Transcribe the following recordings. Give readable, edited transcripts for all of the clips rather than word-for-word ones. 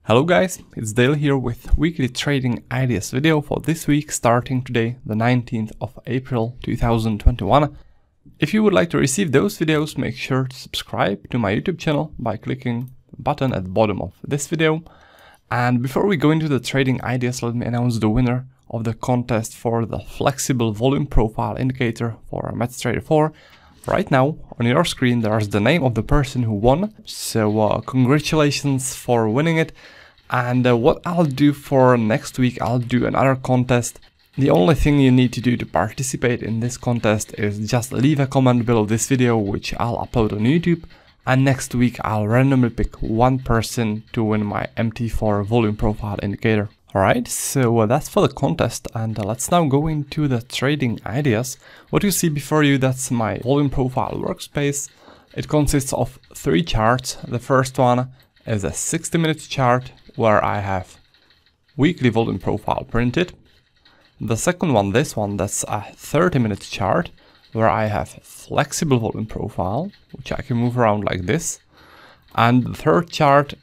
Hello guys, it's Dale here with weekly trading ideas video for this week starting today, the 19th of April 2021. If you would like to receive those videos, make sure to subscribe to my YouTube channel by clicking the button at the bottom of this video. And before we go into the trading ideas, let me announce the winner of the contest for the flexible volume profile indicator for MetaTrader 4. Right now, on your screen, there's the name of the person who won, so congratulations for winning it. And what I'll do for next week, I'll do another contest. The only thing you need to do to participate in this contest is just leave a comment below this video, which I'll upload on YouTube. And next week, I'll randomly pick one person to win my MT4 volume profile indicator. Alright, so that's for the contest, and let's now go into the trading ideas. What you see before you, that's my volume profile workspace. It consists of 3 charts. The first one is a 60-minute chart where I have weekly volume profile printed. The second one, this one, that's a 30-minute chart where I have flexible volume profile, which I can move around like this. And the third chart,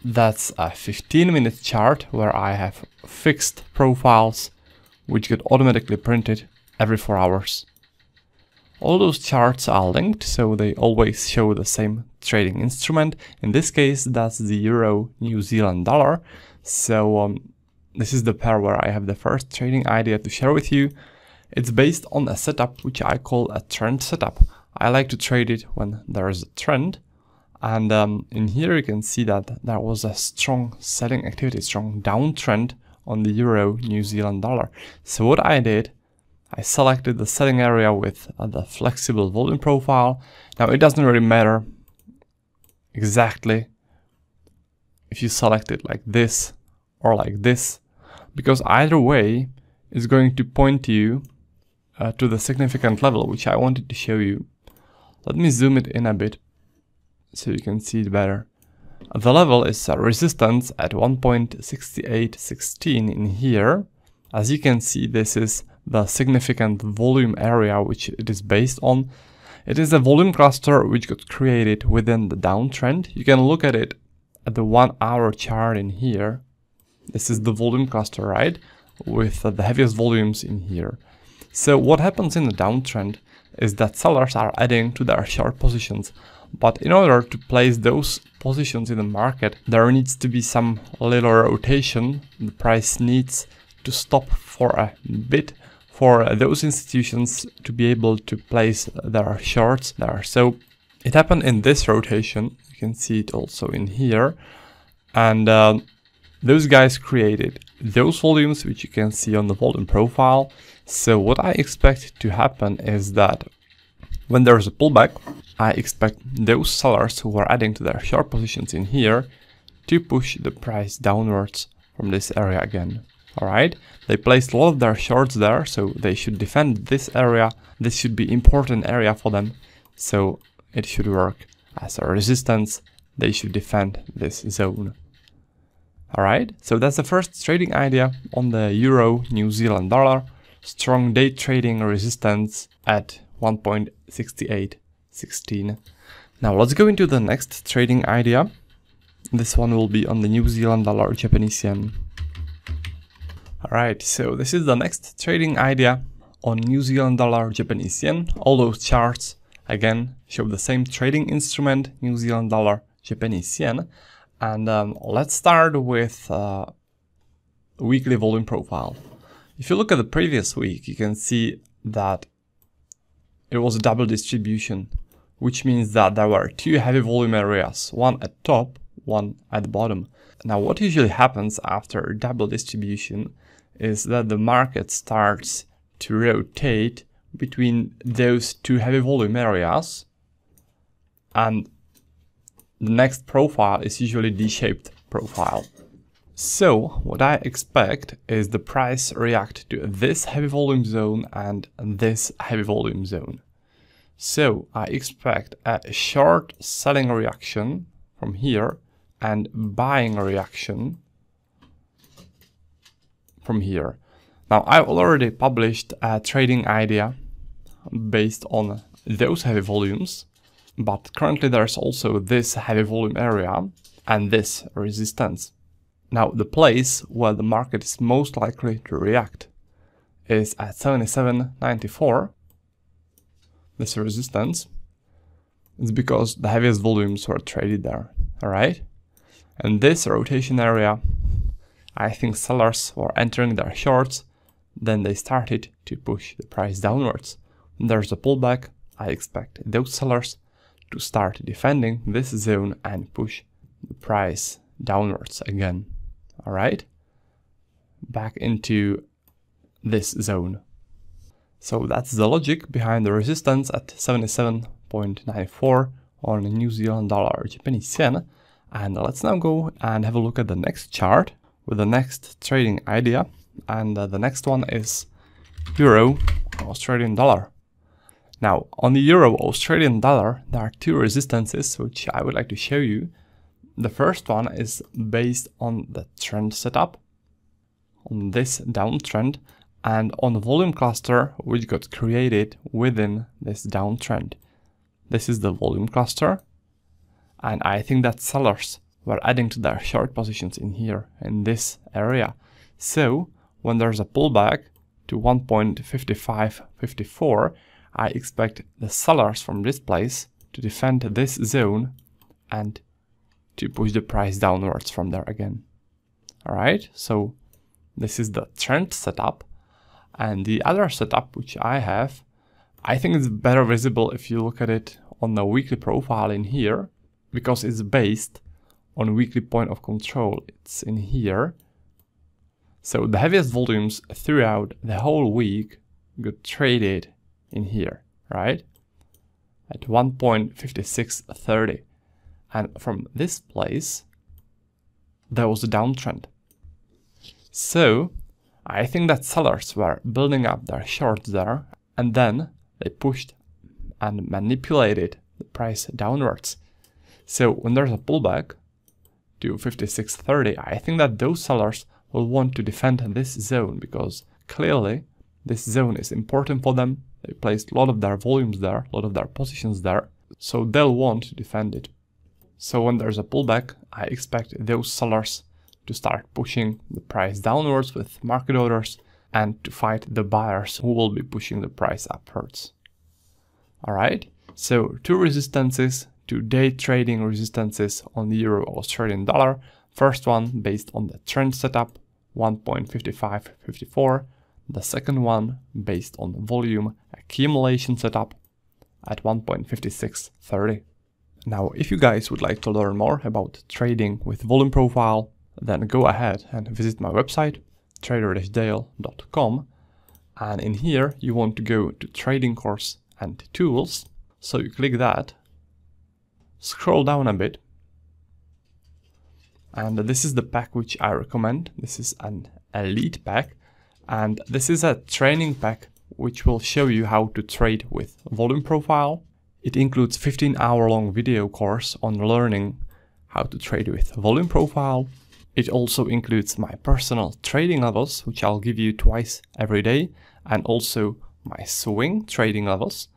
that's a 15-minute chart where I have fixed profiles which get automatically printed every 4 hours. All those charts are linked, so they always show the same trading instrument. In this case, that's the Euro New Zealand dollar. So this is the pair where I have the first trading idea to share with you. It's based on a setup which I call a trend setup. I like to trade it when there is a trend. And in here you can see that there was a strong selling activity, strong downtrend on the Euro New Zealand dollar. So what I did, I selected the selling area with the flexible volume profile. Now it doesn't really matter exactly if you select it like this or like this, because either way is going to point you to the significant level which I wanted to show you. Let me zoom it in a bit so you can see it better. The level is resistance at 1.6816 in here. As you can see, this is the significant volume area which it is based on. It is a volume cluster which got created within the downtrend. You can look at it at the 1 hour chart in here. This is the volume cluster, right? With the heaviest volumes in here. So what happens in the downtrend is that sellers are adding to their short positions. But in order to place those positions in the market, there needs to be some little rotation. The price needs to stop for a bit for those institutions to be able to place their shorts there. So it happened in this rotation. You can see it also in here. And those guys created those volumes, which you can see on the volume profile. So what I expect to happen is that when there's a pullback, I expect those sellers who are adding to their short positions in here to push the price downwards from this area again. Alright, they placed a lot of their shorts there, so they should defend this area. This should be important area for them, so it should work as a resistance. They should defend this zone. Alright, so that's the first trading idea on the Euro New Zealand dollar. Strong day trading resistance at 1.6816. Now let's go into the next trading idea. This one will be on the New Zealand dollar Japanese yen. Alright, so this is the next trading idea on New Zealand dollar Japanese yen. All those charts again show the same trading instrument, New Zealand dollar Japanese yen. And let's start with weekly volume profile. If you look at the previous week, you can see that it was a double distribution, which means that there were 2 heavy volume areas, one at top, one at the bottom. Now what usually happens after double distribution is that the market starts to rotate between those 2 heavy volume areas, and the next profile is usually D-shaped profile. So what I expect is the price react to this heavy volume zone and this heavy volume zone. So I expect a short selling reaction from here and buying reaction from here. Now I've already published a trading idea based on those heavy volumes, but currently there's also this heavy volume area and this resistance. Now the place where the market is most likely to react is at 77.94. This resistance is because the heaviest volumes were traded there, alright? And this rotation area, I think sellers were entering their shorts, then they started to push the price downwards. When there's a pullback, I expect those sellers to start defending this zone and push the price downwards again, alright? Back into this zone. So that's the logic behind the resistance at 77.94 on New Zealand dollar Japanese yen. And let's now go and have a look at the next chart with the next trading idea. And the next one is Euro Australian dollar. Now on the Euro Australian dollar, there are two resistances which I would like to show you. The first one is based on the trend setup, on this downtrend, and on the volume cluster which got created within this downtrend. This is the volume cluster, and I think that sellers were adding to their short positions in here, in this area. So when there's a pullback to 1.5554, I expect the sellers from this place to defend this zone and to push the price downwards from there again. Alright, so this is the trend setup. And the other setup which I have, I think it's better visible if you look at it on the weekly profile in here, because it's based on weekly point of control. It's in here. So the heaviest volumes throughout the whole week got traded in here, right? At 1.5630. And from this place, there was a downtrend. So I think that sellers were building up their shorts there, and then they pushed and manipulated the price downwards. So when there's a pullback to 56.30, I think that those sellers will want to defend this zone, because clearly this zone is important for them. They placed a lot of their volumes there, a lot of their positions there, so they'll want to defend it. So when there's a pullback, I expect those sellers to start pushing the price downwards with market orders and to fight the buyers who will be pushing the price upwards. Alright, so two resistances, two day trading resistances on the Euro Australian dollar. First one based on the trend setup, 1.5554. The second one based on the volume accumulation setup at 1.5630. Now, if you guys would like to learn more about trading with volume profile, then go ahead and visit my website, trader-dale.com, and in here you want to go to trading course and tools. So you click that, scroll down a bit, and this is the pack which I recommend. This is an elite pack, and this is a training pack which will show you how to trade with volume profile. It includes 15-hour-long video course on learning how to trade with volume profile. It also includes my personal trading levels, which I'll give you twice every day, and also my swing trading levels.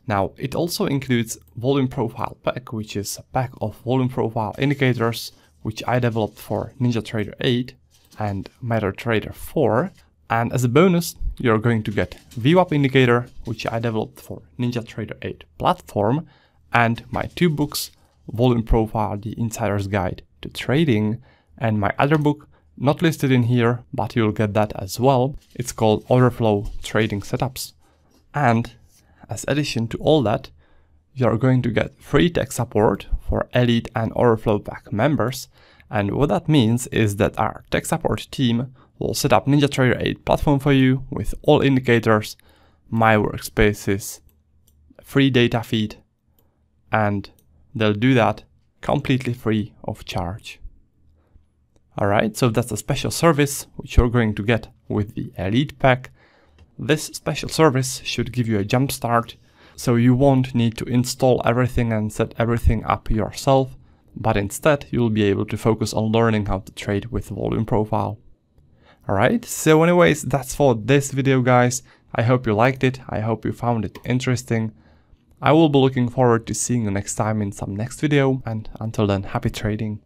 Now, it also includes volume profile pack, which is a pack of volume profile indicators, which I developed for NinjaTrader 8 and MetaTrader 4. And as a bonus, you're going to get VWAP indicator, which I developed for NinjaTrader 8 platform, and my two books, Volume Profile, The Insider's Guide to Trading, and my other book, not listed in here, but you'll get that as well. It's called Order Flow Trading Setups. And as addition to all that, you're going to get free tech support for Elite and Order Flow Pack members. And what that means is that our tech support team will set up NinjaTrader 8 platform for you with all indicators, my workspaces, free data feed, and they'll do that completely free of charge. Alright, so that's a special service which you're going to get with the Elite pack. This special service should give you a jump start, so you won't need to install everything and set everything up yourself, but instead you'll be able to focus on learning how to trade with volume profile. Alright, so anyways, that's for this video, guys. I hope you liked it, I hope you found it interesting. I will be looking forward to seeing you next time in some next video, and until then, happy trading.